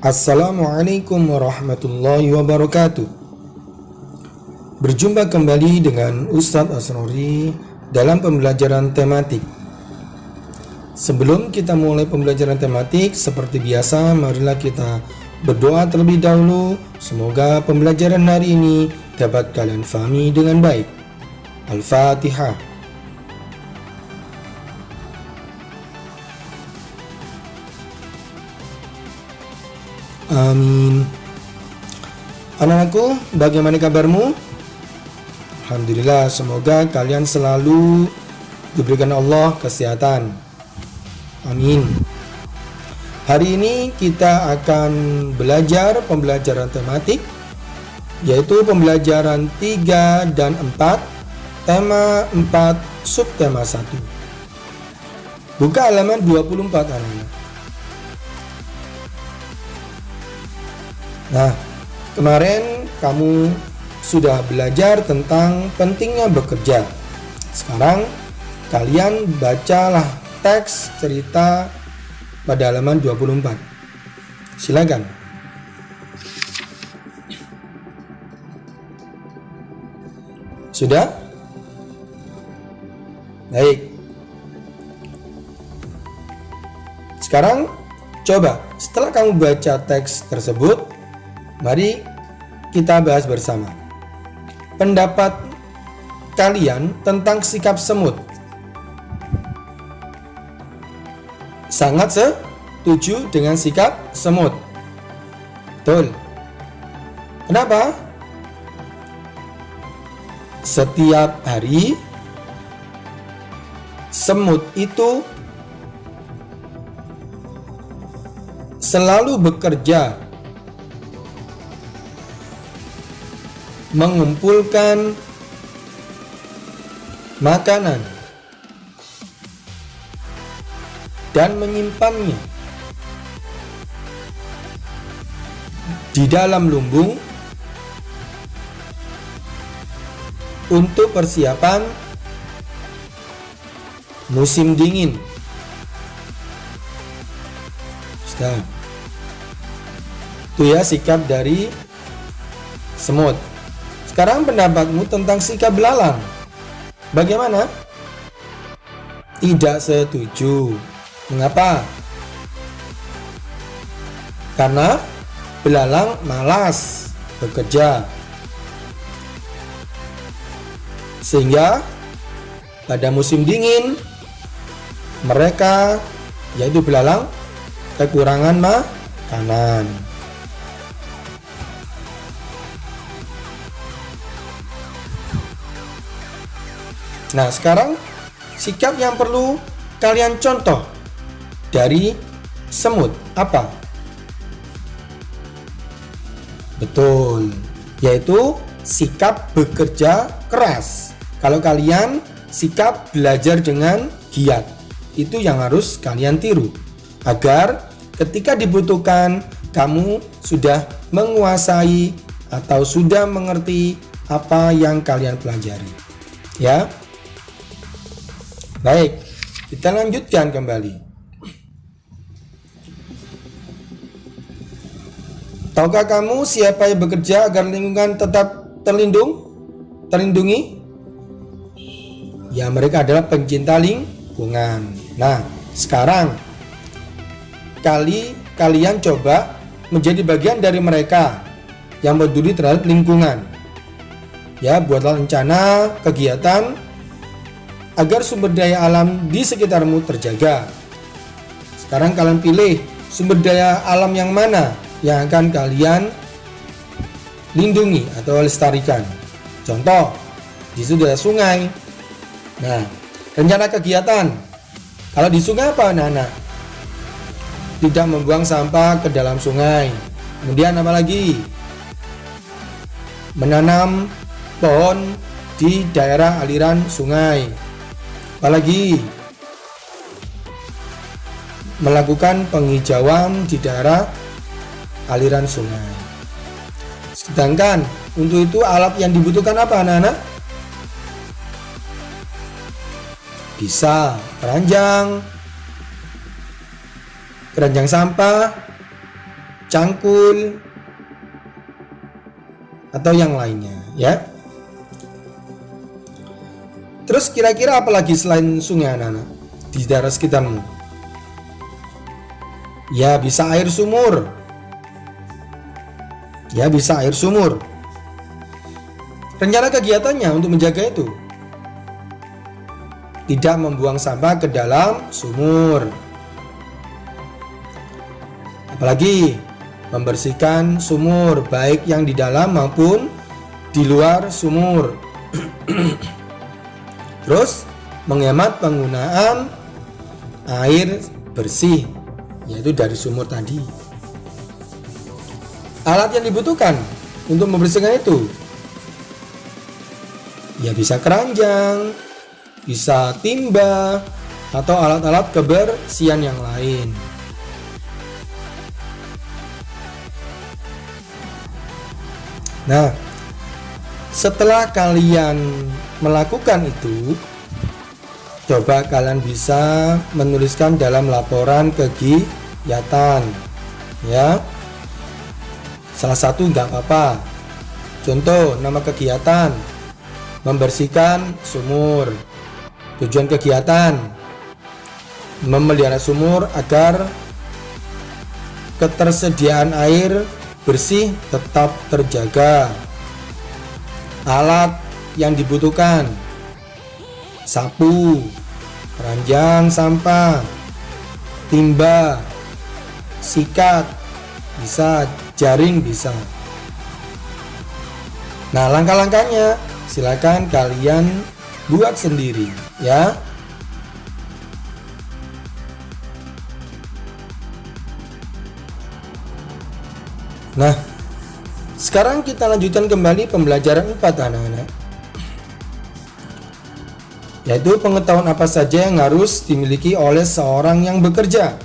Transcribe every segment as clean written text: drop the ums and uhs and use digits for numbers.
Assalamualaikum warahmatullahi wabarakatuh. Berjumpa kembali dengan Ustadz Asrori dalam pembelajaran tematik. Sebelum kita mulai pembelajaran tematik, seperti biasa, marilah kita berdoa terlebih dahulu. Semoga pembelajaran hari ini dapat kalian fahami dengan baik. Al-Fatihah. Amin. Anak-anakku, bagaimana kabarmu? Alhamdulillah, semoga kalian selalu diberikan Allah kesehatan. Amin. Hari ini kita akan belajar pembelajaran tematik, yaitu pembelajaran 3 dan 4, tema 4, subtema 1. Buka halaman 24, anak-anak. Nah, kemarin kamu sudah belajar tentang pentingnya bekerja. Sekarang kalian bacalah teks cerita pada halaman 24. Silakan. Sudah? Baik. Sekarang coba setelah kamu baca teks tersebut, mari kita bahas bersama. Pendapat kalian tentang sikap semut. Sangat setuju dengan sikap semut. Betul. Kenapa? Setiap hari semut itu selalu bekerja mengumpulkan makanan dan menyimpannya di dalam lumbung untuk persiapan musim dingin. Sudah. Itu ya sikap dari semut. Sekarang pendapatmu tentang sikap belalang. Bagaimana? Tidak setuju. Mengapa? Karena belalang malas bekerja. Sehingga pada musim dingin mereka, yaitu belalang, kekurangan makanan. Nah, sekarang sikap yang perlu kalian contoh dari semut apa? Betul, yaitu sikap bekerja keras. Kalau kalian sikap belajar dengan giat, itu yang harus kalian tiru, agar ketika dibutuhkan kamu sudah menguasai atau sudah mengerti apa yang kalian pelajari. Ya. Baik, kita lanjutkan kembali. Tahukah kamu siapa yang bekerja agar lingkungan tetap terlindungi? Ya, mereka adalah pencinta lingkungan. Nah, sekarang kalian coba menjadi bagian dari mereka yang peduli terhadap lingkungan. Ya, buatlah rencana kegiatan agar sumber daya alam di sekitarmu terjaga. Sekarang kalian pilih sumber daya alam yang mana yang akan kalian lindungi atau lestarikan. Contoh, di situ ada sungai. Nah, rencana kegiatan. Kalau di sungai apa, anak-anak? Tidak membuang sampah ke dalam sungai. Kemudian apa lagi? Menanam pohon di daerah aliran sungai. Apalagi melakukan penghijauan di daerah aliran sungai. Sedangkan untuk itu alat yang dibutuhkan apa, anak-anak? Bisa keranjang sampah, cangkul, atau yang lainnya ya. Terus kira-kira apa lagi selain sungai anak-anak di daerah sekitarmu? Ya bisa air sumur. Ya bisa air sumur. Rencana kegiatannya untuk menjaga itu, tidak membuang sampah ke dalam sumur. Apalagi membersihkan sumur baik yang di dalam maupun di luar sumur. Terus menghemat penggunaan air bersih, yaitu dari sumur tadi. Alat yang dibutuhkan untuk membersihkan itu, ya bisa keranjang, bisa timba, atau alat-alat kebersihan yang lain. Nah, setelah kalian melakukan itu, coba kalian bisa menuliskan dalam laporan kegiatan ya. Salah satu nggak apa-apa. Contoh nama kegiatan, membersihkan sumur. Tujuan kegiatan, memelihara sumur agar ketersediaan air bersih tetap terjaga. Alat yang dibutuhkan, sapu, keranjang sampah, timba, sikat, bisa jaring bisa. Nah, langkah-langkahnya silakan kalian buat sendiri ya. Nah, sekarang kita lanjutkan kembali pembelajaran 4 anak-anak, yaitu pengetahuan apa saja yang harus dimiliki oleh seorang yang bekerja.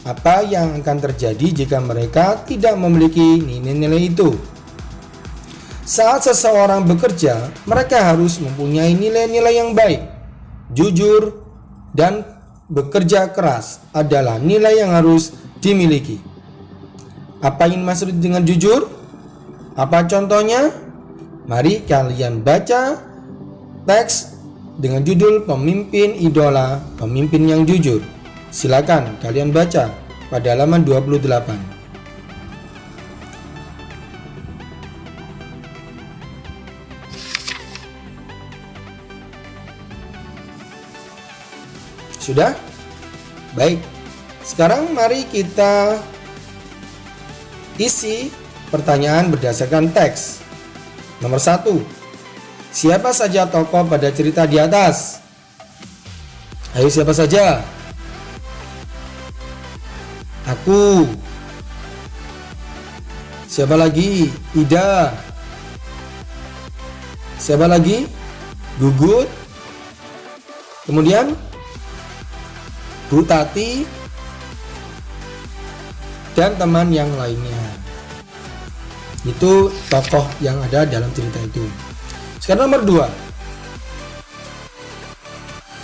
Apa yang akan terjadi jika mereka tidak memiliki nilai-nilai itu? Saat seseorang bekerja, mereka harus mempunyai nilai-nilai yang baik, jujur, dan bekerja keras adalah nilai yang harus dimiliki. Apa yang dimaksud dengan jujur? Apa contohnya? Mari kalian baca teks dengan judul Pemimpin Idola, Pemimpin yang Jujur. Silakan kalian baca pada halaman 28. Sudah? Baik. Sekarang mari kita isi pertanyaan berdasarkan teks. Nomor 1. Siapa saja tokoh pada cerita di atas? Ayo, siapa saja? Aku. Siapa lagi? Ida. Siapa lagi? Gugut. Kemudian Bu Tati dan teman yang lainnya. Itu tokoh yang ada dalam cerita itu. Sekarang nomor 2.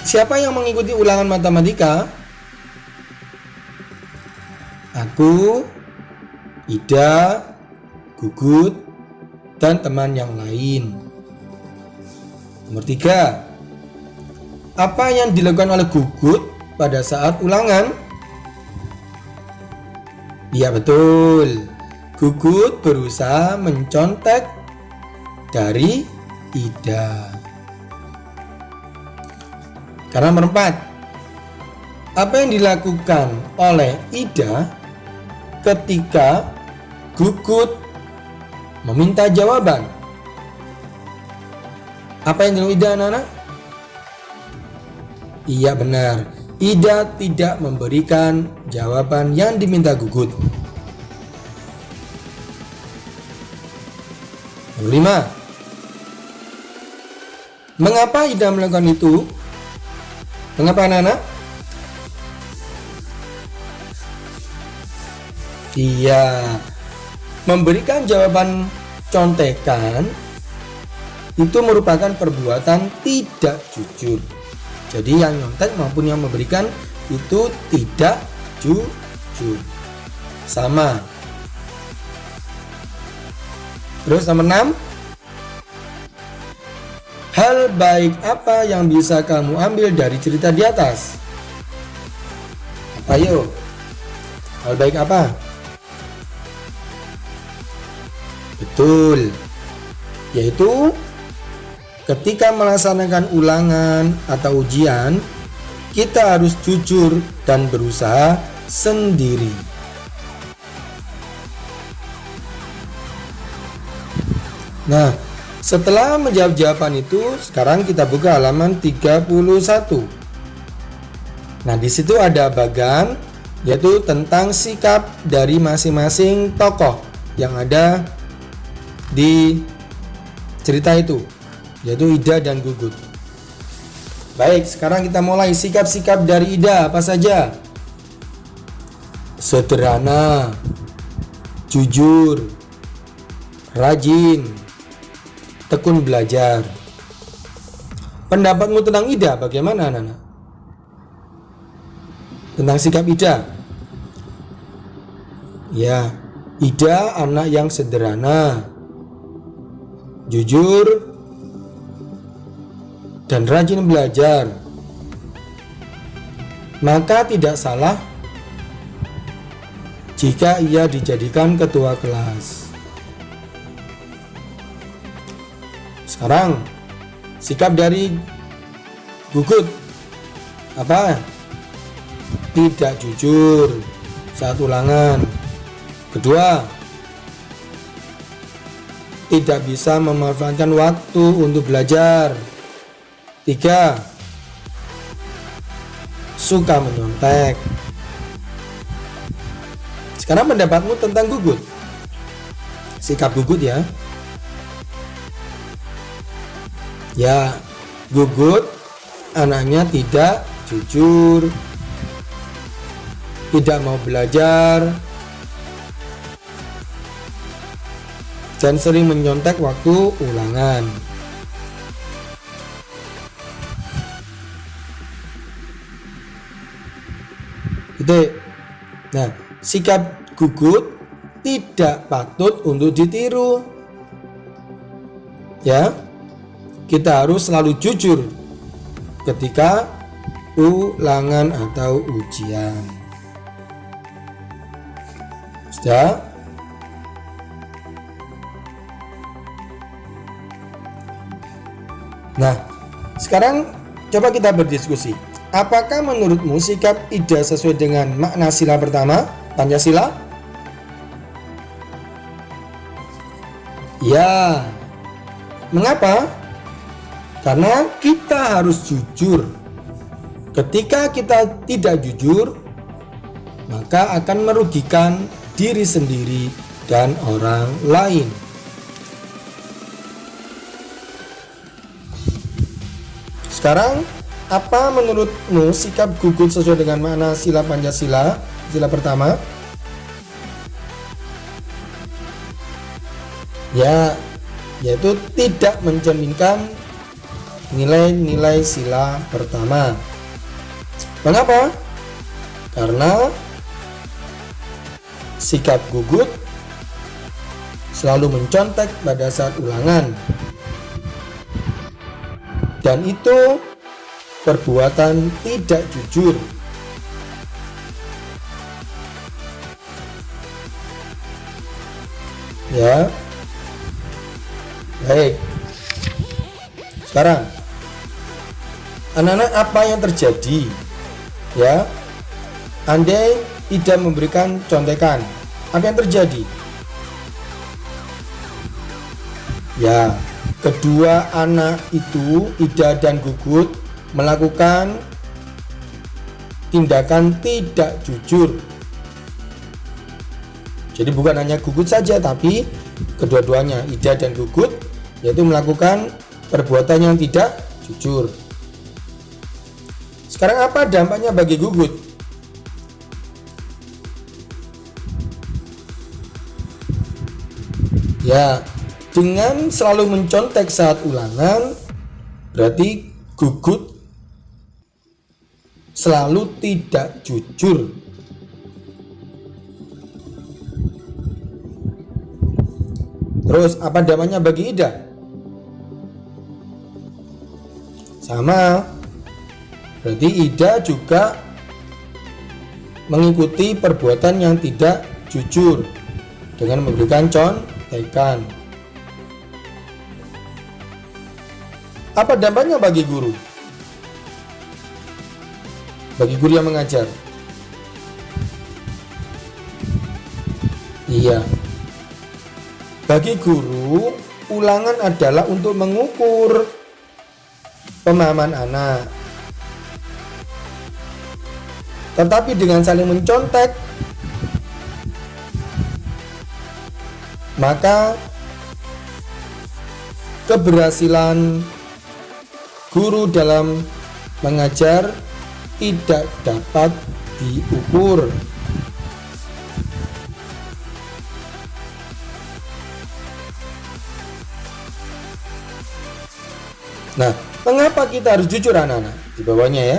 Siapa yang mengikuti ulangan matematika? Aku, Ida, Gugut, dan teman yang lain. Nomor 3. Apa yang dilakukan oleh Gugut pada saat ulangan? Iya betul. Gugut berusaha mencontek dari Ida. Karena nomor 4. Apa yang dilakukan oleh Ida ketika Gugut meminta jawaban? Apa yang dilakukan Ida, anak-anak? Iya benar. Ida tidak memberikan jawaban yang diminta Gugut. Nomor 5. Mengapa Ida melakukan itu? Mengapa, anak-anak? Iya, memberikan jawaban contekan itu merupakan perbuatan tidak jujur. Jadi yang nyontek maupun yang memberikan itu tidak jujur. sama. Terus nomor 6, hal baik apa yang bisa kamu ambil dari cerita di atas? Apa yuk? Hal baik apa? Betul, yaitu ketika melaksanakan ulangan atau ujian, kita harus jujur dan berusaha sendiri. Nah, setelah menjawab jawaban itu, sekarang kita buka halaman 31. Nah, di situ ada bagian yaitu tentang sikap dari masing-masing tokoh yang ada di cerita itu, yaitu Ida dan Gugut. Baik, sekarang kita mulai. Sikap-sikap dari Ida apa saja? Sederhana, jujur, rajin, tekun belajar. Pendapatmu tentang Ida bagaimana, anak-anak? Tentang sikap Ida? Ya, Ida anak yang sederhana, jujur, dan rajin belajar. Maka tidak salah jika ia dijadikan ketua kelas. Sekarang sikap dari Gugut apa? Tidak jujur saat ulangan. Kedua, tidak bisa memanfaatkan waktu untuk belajar. 3, suka menyontek. Sekarang pendapatmu tentang Gugut. Sikap Gugut ya. Ya, Gugut anaknya tidak jujur, tidak mau belajar, dan sering menyontek waktu ulangan. Itu. Nah, sikap Gugut tidak patut untuk ditiru. Ya, kita harus selalu jujur ketika ulangan atau ujian. Sudah? Nah, sekarang coba kita berdiskusi. Apakah menurutmu sikap Ida sesuai dengan makna sila pertama, Pancasila? Ya. Mengapa? Karena kita harus jujur. Ketika kita tidak jujur, maka akan merugikan diri sendiri dan orang lain. Sekarang, apa menurutmu sikap Gugut sesuai dengan makna sila Pancasila, sila pertama? Ya, yaitu tidak mencerminkan nilai-nilai sila pertama. Mengapa? Karena sikap Gugut selalu mencontek pada saat ulangan. Dan itu perbuatan tidak jujur. Ya. Baik. Sekarang anak-anak, apa yang terjadi? Ya. Andai Ida memberikan contekan, apa yang terjadi? Ya, kedua anak itu, Ida dan Gugut, melakukan tindakan tidak jujur. Jadi bukan hanya Gugut saja, tapi kedua-duanya, Ida dan Gugut, yaitu melakukan perbuatan yang tidak jujur. Sekarang apa dampaknya bagi Gugut? Ya, dengan selalu mencontek saat ulangan, berarti Gugut selalu tidak jujur. Terus apa dampaknya bagi Ida? Sama. Berarti Ida juga mengikuti perbuatan yang tidak jujur dengan memberikan contekan. Apa dampaknya bagi guru? Bagi guru yang mengajar? Iya. Bagi guru, ulangan adalah untuk mengukur pemahaman anak. Tetapi dengan saling mencontek, maka keberhasilan guru dalam mengajar tidak dapat diukur. Nah, mengapa kita harus jujur anak-anak? Di bawahnya ya.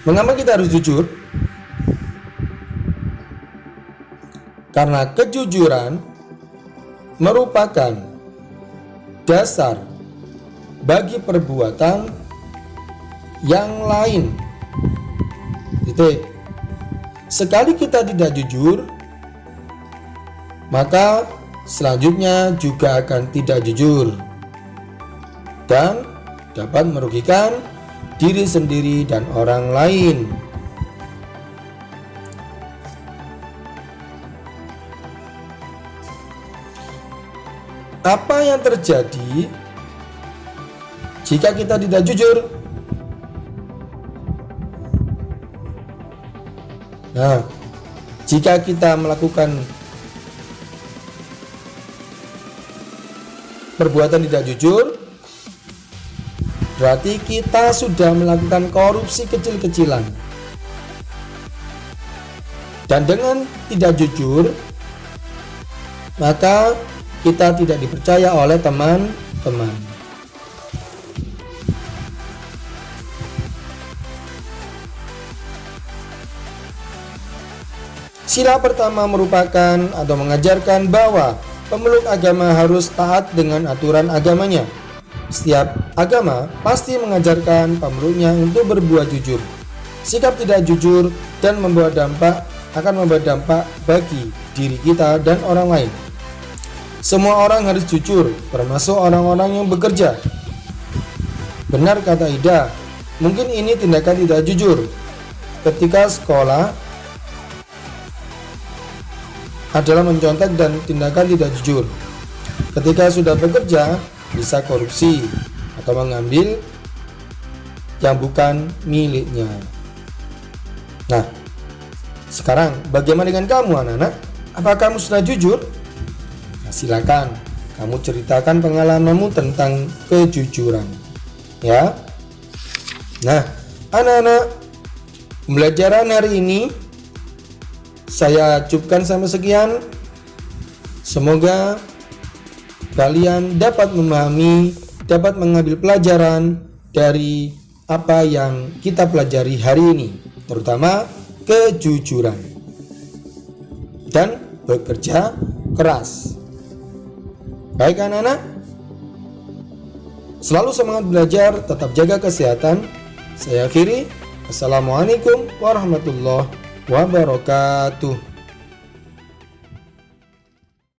Mengapa kita harus jujur? Karena kejujuran merupakan dasar bagi perbuatan yang lain. Titik. Sekali kita tidak jujur, maka selanjutnya juga akan tidak jujur dan dapat merugikan diri sendiri dan orang lain. Apa yang terjadi jika kita tidak jujur? Nah, jika kita melakukan perbuatan tidak jujur, berarti kita sudah melakukan korupsi kecil-kecilan. Dan dengan tidak jujur, maka kita tidak dipercaya oleh teman-teman. Sila pertama merupakan atau mengajarkan bahwa pemeluk agama harus taat dengan aturan agamanya. Setiap agama pasti mengajarkan pemeluknya untuk berbuat jujur. Sikap tidak jujur dan akan membawa dampak bagi diri kita dan orang lain. Semua orang harus jujur, termasuk orang-orang yang bekerja. Benar kata Ida, mungkin ini tindakan tidak jujur. Ketika sekolah adalah mencontek dan tindakan tidak jujur. Ketika sudah bekerja, bisa korupsi atau mengambil yang bukan miliknya. Nah, sekarang bagaimana dengan kamu anak-anak? Apakah kamu sudah jujur? Nah, silakan kamu ceritakan pengalamanmu tentang kejujuran, ya. Nah, anak-anak, pembelajaran hari ini saya cukupkan sampai sekian. Semoga kalian dapat memahami, dapat mengambil pelajaran dari apa yang kita pelajari hari ini, terutama kejujuran dan bekerja keras. Baik anak-anak, selalu semangat belajar, tetap jaga kesehatan. Saya akhiri. Assalamualaikum warahmatullahi wabarakatuh.